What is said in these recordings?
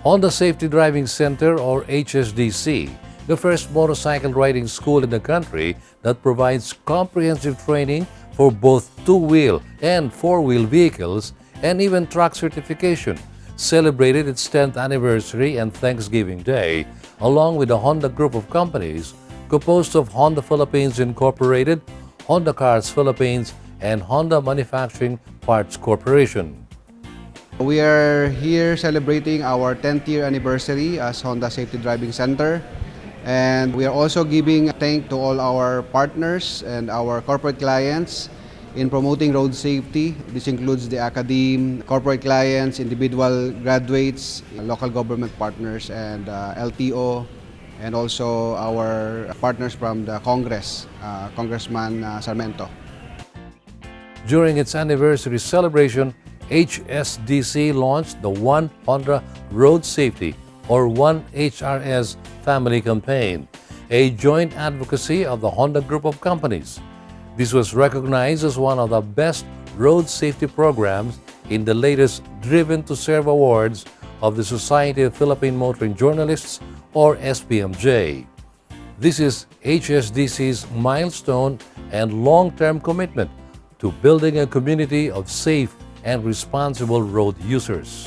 Honda Safety Driving Center, or HSDC, the first motorcycle riding school in the country that provides comprehensive training for both two-wheel and four-wheel vehicles and even truck certification, celebrated its 10th anniversary and Thanksgiving Day, along with a Honda group of companies composed of Honda Philippines Incorporated, Honda Cars Philippines, and Honda Manufacturing Parts Corporation. We are here celebrating our 10th year anniversary as Honda Safety Driving Center, and we are also giving thanks to all our partners and our corporate clients in promoting road safety. This includes the academe, corporate clients, individual graduates, local government partners, and LTO, and also our partners from the Congress, Congressman Sarmento. During its anniversary celebration, HSDC launched the One Honda Road Safety, or One HRS Family Campaign, a joint advocacy of the Honda Group of companies. This was recognized as one of the best road safety programs in the latest Driven to Serve Awards of the Society of Philippine Motoring Journalists, or SPMJ. This is HSDC's milestone and long-term commitment to building a community of safe and responsible road users.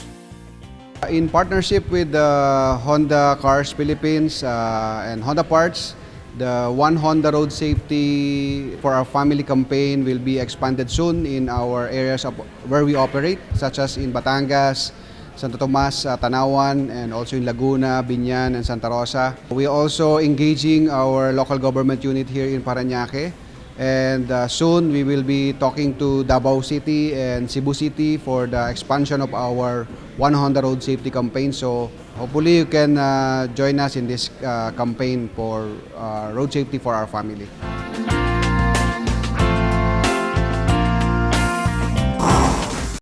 In partnership with Honda Cars Philippines and Honda Parts, the One Honda Road Safety for Our Family campaign will be expanded soon in our areas where we operate, such as in Batangas, Santo Tomas, Tanawan, and also in Laguna, Biñan, and Santa Rosa. We are also engaging our local government unit here in Parañaque. And soon we will be talking to Davao City and Cebu City for the expansion of our One Honda Road Safety campaign. So hopefully you can join us in this campaign for road safety for our family.